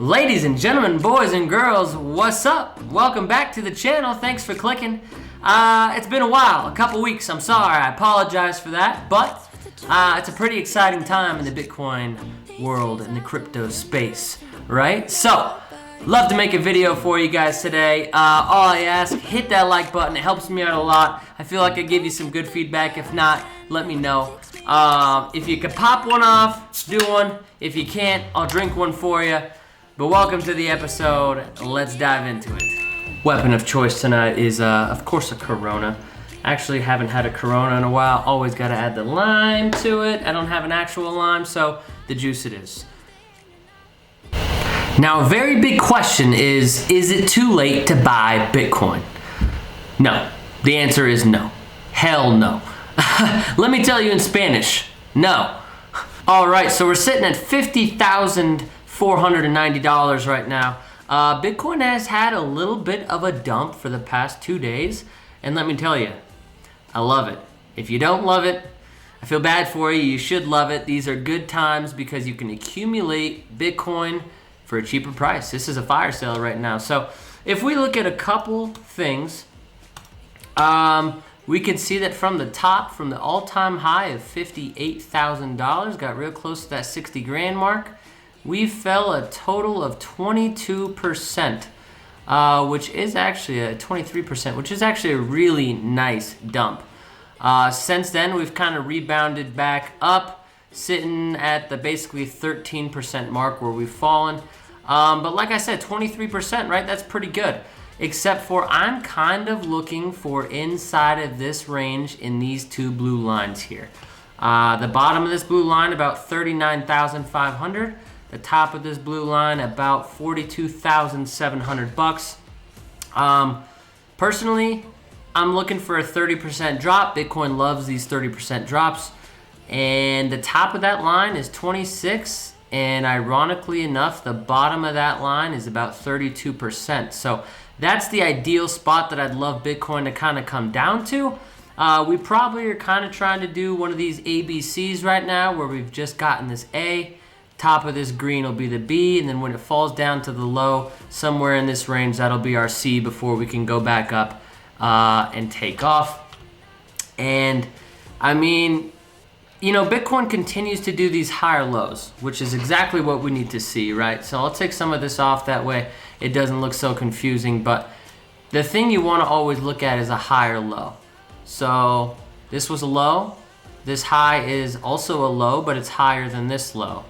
Ladies and gentlemen, boys and girls, what's up? Welcome back to the channel. Thanks for clicking. It's been a while, a couple weeks. I'm sorry, I apologize for that, but it's a pretty exciting time in the Bitcoin world, in the crypto space, right? So, love to make a video for you guys today. All I ask, hit that like button. It helps me out a lot. I feel like I gave you some good feedback. If not, let me know. If you could pop one off, do one. If you can't, I'll drink one for you. But welcome to the episode. Let's dive into it. Weapon of choice tonight is, of course, a Corona. Actually, haven't had a Corona in a while. Always got to add the lime to it. I don't have an actual lime, so the juice it is. Now, a very big question is it too late to buy Bitcoin? No. The answer is no. Hell no. Let me tell you in Spanish, no. All right, so we're sitting at $50,490 right now. Bitcoin has had a little bit of a dump for the past 2 days, and let me tell you, I love it. If you don't love it, I feel bad for you. You should love it. These are good times because you can accumulate Bitcoin for a cheaper price. This is a fire sale right now. So if we look at a couple things, we can see that from the top, from the all-time high of $58,000, got real close to that 60 grand mark, we fell a total of 22%, which is actually a 23%, which is actually a really nice dump. Since then, we've kind of rebounded back up, sitting at the basically 13% mark where we've fallen. But like I said, 23%, right? That's pretty good. Except for I'm kind of looking for inside of this range in these two blue lines here. The bottom of this blue line, about 39,500. The top of this blue line, about 42,700 bucks. Personally, I'm looking for a 30% drop. Bitcoin loves these 30% drops. And the top of that line is 26. And ironically enough, the bottom of that line is about 32%. So that's the ideal spot that I'd love Bitcoin to kind of come down to. We probably are kind of trying to do one of these ABCs right now where we've just gotten this A. Top of this green will be the B, and then when it falls down to the low, somewhere in this range, that'll be our C before we can go back up and take off. And I mean, you know, Bitcoin continues to do these higher lows, which is exactly what we need to see, right? So I'll take some of this off, that way it doesn't look so confusing. But the thing you want to always look at is a higher low. So this was a low. This high is also a low, but it's higher than this low.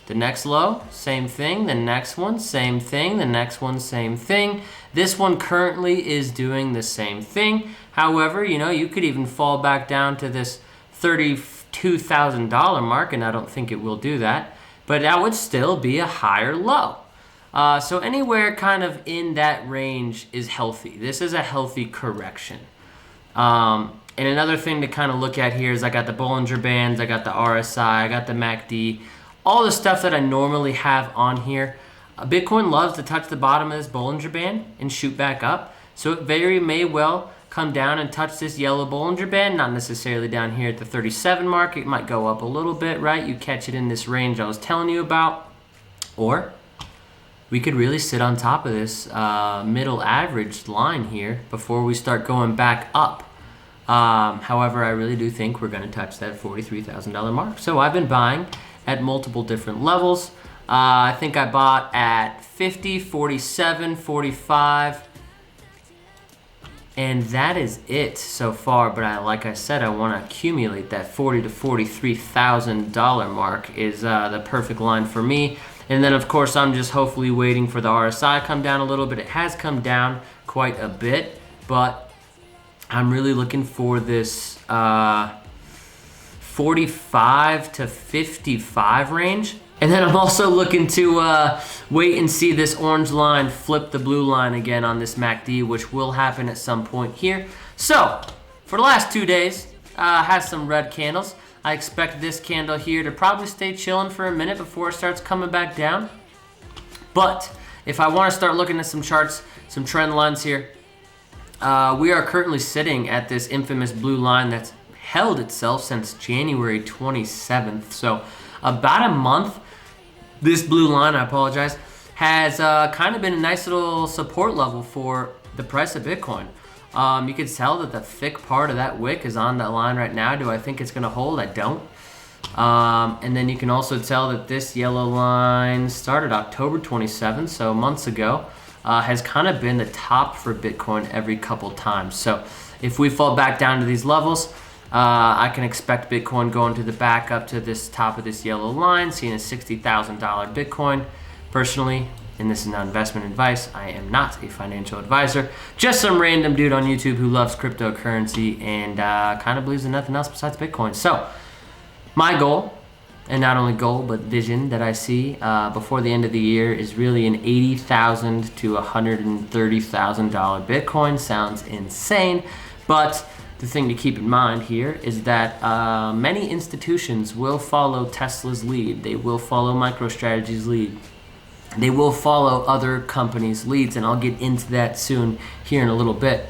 The next low, same thing. The next one, same thing. The next one, same thing. This one currently is doing the same thing. However, you know, you could even fall back down to this $32,000 mark, and I don't think it will do that. But that would still be a higher low. So anywhere kind of in that range is healthy. This is a healthy correction. And another thing to kind of look at here is I got the Bollinger Bands, I got the RSI, I got the MACD. All the stuff that I normally have on here. Bitcoin loves to touch the bottom of this Bollinger Band and shoot back up. So it very may well come down and touch this yellow Bollinger Band, not necessarily down here at the 37 mark. It might go up a little bit, right? You catch it in this range I was telling you about. Or we could really sit on top of this middle average line here before we start going back up. However, I really do think we're going to touch that $43,000 mark. So I've been buying at multiple different levels. I think I bought at 50, 47, 45, and that is it so far. But like I said, I want to accumulate that $40,000 to $43,000 mark is the perfect line for me. And then of course I'm just hopefully waiting for the RSI to come down a little bit. It has come down quite a bit, but I'm really looking for this 45 to 55 range. And then I'm also looking to wait and see this orange line flip the blue line again on this MACD, which will happen at some point here. So for the last 2 days, has some red candles. I expect this candle here to probably stay chilling for a minute before it starts coming back down. But if I want to start looking at some charts, some trend lines here, we are currently sitting at this infamous blue line that's held itself since January 27th. So about a month, this blue line, I apologize, has kind of been a nice little support level for the price of Bitcoin. You can tell that the thick part of that wick is on that line right now. Do I think it's going to hold? I don't. And then you can also tell that this yellow line started October 27th, so months ago, has kind of been the top for Bitcoin every couple times. So if we fall back down to these levels, I can expect Bitcoin going to the back up to this top of this yellow line, seeing a $60,000 Bitcoin. Personally, and this is not investment advice, I am not a financial advisor, just some random dude on YouTube who loves cryptocurrency and kind of believes in nothing else besides Bitcoin. So my goal, and not only goal but vision that I see before the end of the year, is really an $80,000 to $130,000 Bitcoin. Sounds insane, but the thing to keep in mind here is that many institutions will follow Tesla's lead. They will follow MicroStrategy's lead. They will follow other companies' leads, and I'll get into that soon here in a little bit.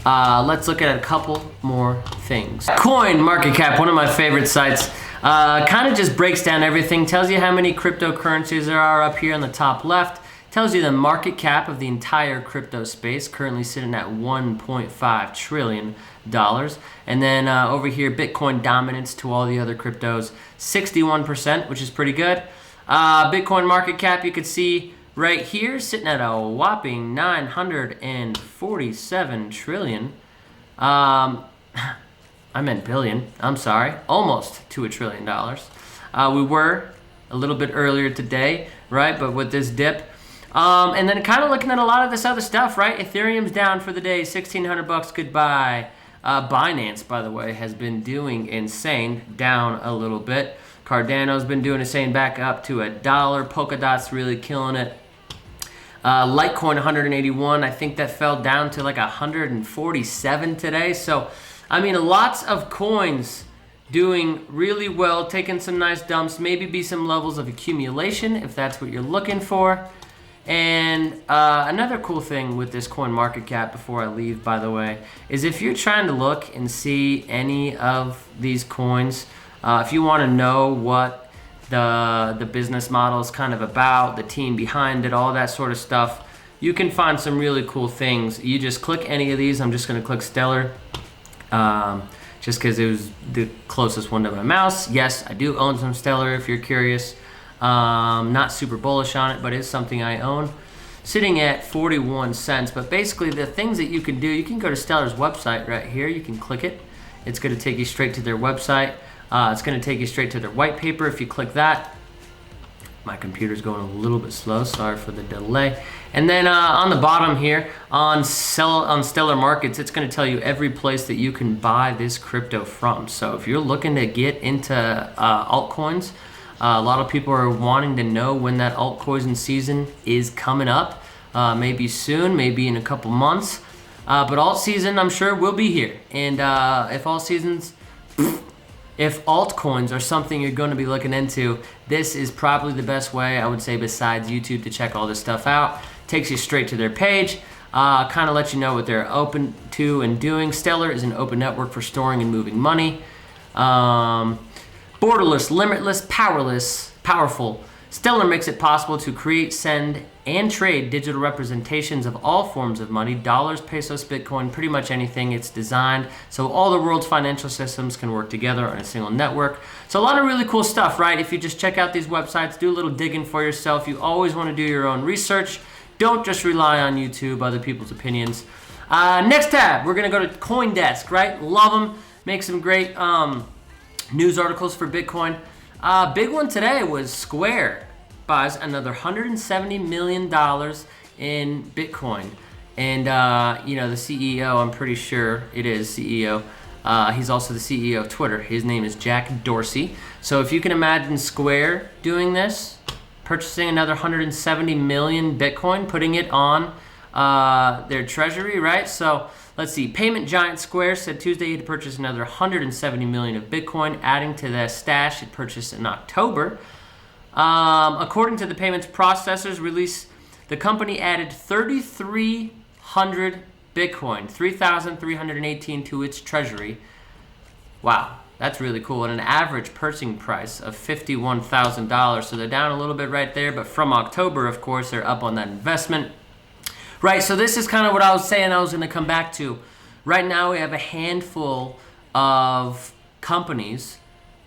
Let's look at a couple more things. Coin Market Cap, one of my favorite sites, kind of just breaks down everything, tells you how many cryptocurrencies there are up here on the top left, tells you the market cap of the entire crypto space, currently sitting at $1.5 trillion. And then over here, Bitcoin dominance to all the other cryptos, 61%, which is pretty good. Bitcoin market cap, you can see right here, sitting at a whopping 947 trillion. I meant billion. I'm sorry. Almost to $1 trillion. We were a little bit earlier today, right? But with this dip. And then kind of looking at a lot of this other stuff, right? Ethereum's down for the day, 1,600 bucks. Goodbye. Binance, by the way, has been doing insane, down a little bit. Cardano's been doing insane, back up to $1. Polkadot's really killing it. Litecoin 181. I think that fell down to like 147 today. So, I mean, lots of coins doing really well, taking some nice dumps, maybe be some levels of accumulation if that's what you're looking for. And another cool thing with this coin market cap before I leave, by the way, is if you're trying to look and see any of these coins, if you want to know what the business model is kind of about, the team behind it, all that sort of stuff, you can find some really cool things. You just click any of these. I'm just going to click Stellar, just because it was the closest one to my mouse. Yes, I do own some Stellar if you're curious. Not super bullish on it, but it's something I own. Sitting at 41 cents. But basically the things that you can do, you can go to Stellar's website right here. You can click it. It's going to take you straight to their website. It's going to take you straight to their white paper if you click that. My computer's going a little bit slow. Sorry for the delay. And then on the bottom here, on Stellar Markets, it's going to tell you every place that you can buy this crypto from. So if you're looking to get into altcoins, a lot of people are wanting to know when that altcoin season is coming up. Maybe soon, maybe in a couple months. But alt season, I'm sure, will be here. And if altcoins are something you're going to be looking into, this is probably the best way, I would say, besides YouTube, to check all this stuff out. Takes you straight to their page, kind of lets you know what they're open to and doing. Stellar is an open network for storing and moving money. Borderless, limitless, powerful. Stellar makes it possible to create, send, and trade digital representations of all forms of money, dollars, pesos, Bitcoin, pretty much anything. It's designed so all the world's financial systems can work together on a single network. So a lot of really cool stuff, right? If you just check out these websites, do a little digging for yourself. You always want to do your own research. Don't just rely on YouTube, other people's opinions. Next tab, we're going to go to CoinDesk, right? Love them. Make some great news articles for Bitcoin. Big one today was Square buys another $170 million in Bitcoin. And, the CEO, I'm pretty sure it is CEO. He's also the CEO of Twitter. His name is Jack Dorsey. So if you can imagine Square doing this, purchasing another 170 million Bitcoin, putting it on their treasury, right? So let's see. Payment giant Square said Tuesday he had purchased another 170 million of Bitcoin, adding to the stash it purchased in October. According to the payments processors release, the company added 3,300 Bitcoin, 3,318 to its treasury. Wow. That's really cool. And an average purchasing price of $51,000. So they're down a little bit right there, but from October, of course, they're up on that investment. Right, so this is kind of what I was saying I was going to come back to. Right now, we have a handful of companies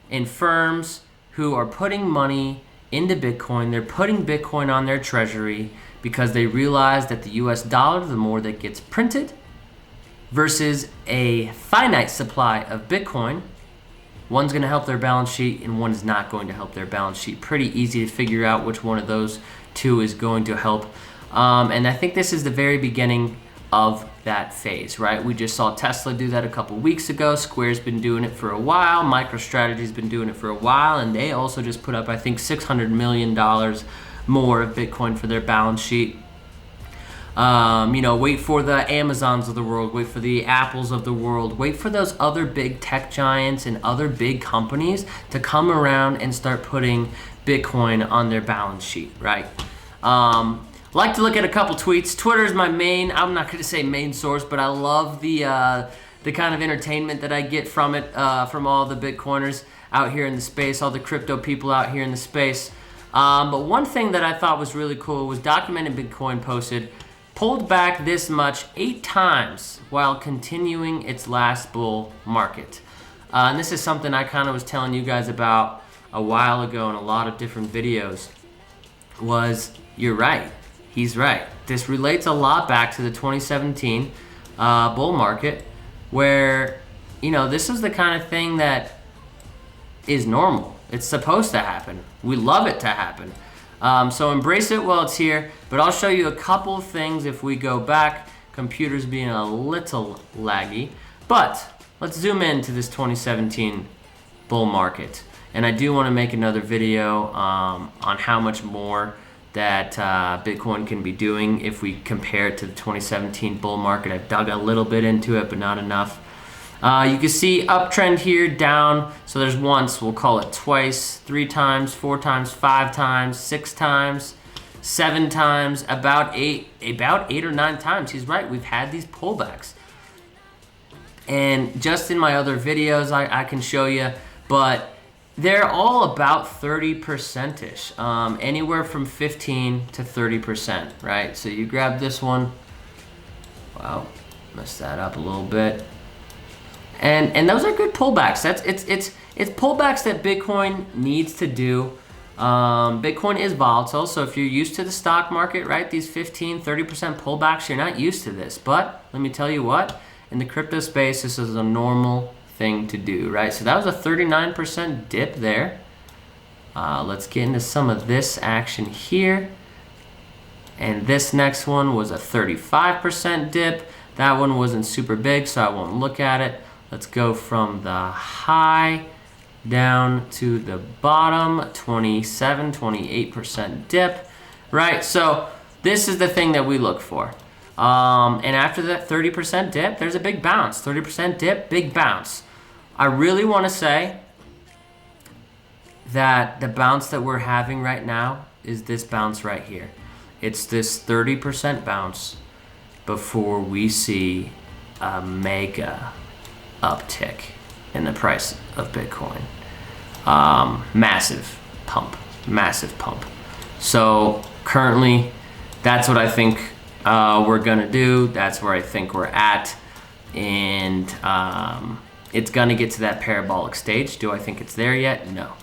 and firms who are putting money into Bitcoin. They're putting Bitcoin on their treasury because they realize that the US dollar, the more that gets printed, versus a finite supply of Bitcoin, one's going to help their balance sheet and one is not going to help their balance sheet. Pretty easy to figure out which one of those two is going to help. And I think this is the very beginning of that phase, right? We just saw Tesla do that a couple weeks ago. Square's been doing it for a while. MicroStrategy's been doing it for a while. And they also just put up, I think, $600 million more of Bitcoin for their balance sheet. Wait for the Amazons of the world, wait for the Apples of the world, wait for those other big tech giants and other big companies to come around and start putting Bitcoin on their balance sheet, right? Like to look at a couple tweets. Twitter is my main, I'm not going to say main source, but I love the kind of entertainment that I get from it, from all the Bitcoiners out here in the space, all the crypto people out here in the space. But one thing that I thought was really cool was Documented Bitcoin posted, pulled back this much 8 times while continuing its last bull market. And this is something I kind of was telling you guys about a while ago in a lot of different videos, was you're right. He's right. This relates a lot back to the 2017 bull market where, this is the kind of thing that is normal. It's supposed to happen. We love it to happen. So embrace it while it's here, but I'll show you a couple of things if we go back. Computer's being a little laggy, but let's zoom into this 2017 bull market. And I do want to make another video on how much more that Bitcoin can be doing if we compare it to the 2017 bull market. I've dug a little bit into it, but not enough. You can see uptrend here, down. So there's once, we'll call it twice, 3 times, 4 times, 5 times, 6 times, 7 times, about 8 or 9 times. He's right, we've had these pullbacks. And just in my other videos, I can show you, but they're all about 30%-ish, anywhere from 15 to 30%, right? So you grab this one. Wow, messed that up a little bit. And those are good pullbacks. It's pullbacks that Bitcoin needs to do. Bitcoin is volatile, so if you're used to the stock market, right, these 15-30% pullbacks, you're not used to this. But let me tell you what, in the crypto space, this is a normal thing to do, right? So that was a 39% dip there. Let's get into some of this action here. And this next one was a 35% dip. That one wasn't super big, so I won't look at it. Let's go from the high down to the bottom, 28% dip, right? So this is the thing that we look for. And after that 30% dip, there's a big bounce. 30% dip, big bounce. I really want to say that the bounce that we're having right now is this bounce right here. It's this 30% bounce before we see a mega uptick in the price of Bitcoin. Massive pump. So currently, that's what I think we're gonna do. That's where I think we're at. And it's gonna get to that parabolic stage. Do I think it's there yet? No.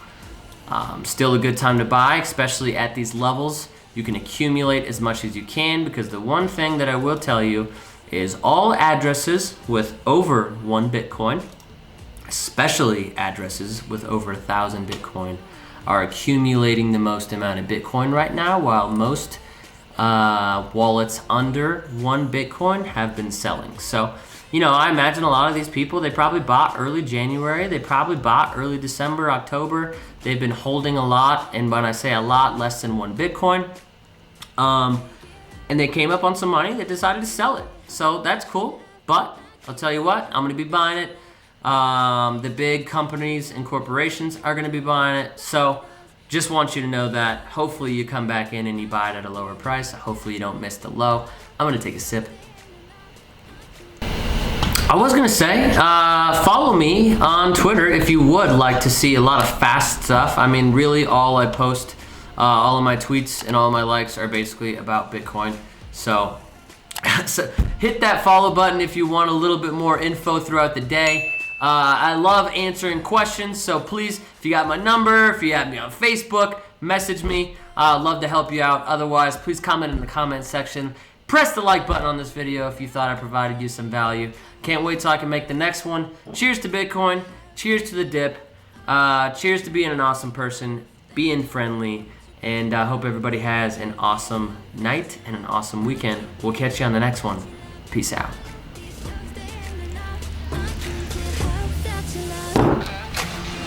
Still a good time to buy, especially at these levels. You can accumulate as much as you can, because the one thing that I will tell you is all addresses with over 1 Bitcoin, especially addresses with over 1,000 Bitcoin, are accumulating the most amount of Bitcoin right now, while most wallets under 1 Bitcoin have been selling. So, I imagine a lot of these people, they probably bought early January, they probably bought early December, October. They've been holding a lot, and when I say a lot, less than 1 Bitcoin. And they came up on some money, they decided to sell it. So that's cool, but I'll tell you what, I'm gonna be buying it. The big companies and corporations are gonna be buying it. So just want you to know that. Hopefully you come back in and you buy it at a lower price. Hopefully you don't miss the low. I'm gonna take a sip. I was gonna say, follow me on Twitter if you would like to see a lot of fast stuff. I mean, really all I post, all of my tweets and all of my likes are basically about Bitcoin. So hit that follow button if you want a little bit more info throughout the day. I love answering questions, so please, if you got my number, if you have me on Facebook, message me. I'd love to help you out. Otherwise, please comment in the comment section. Press the like button on this video if you thought I provided you some value. Can't wait till I can make the next one. Cheers to Bitcoin. Cheers to the dip. Cheers to being an awesome person, being friendly, and I hope everybody has an awesome night and an awesome weekend. We'll catch you on the next one. Peace out.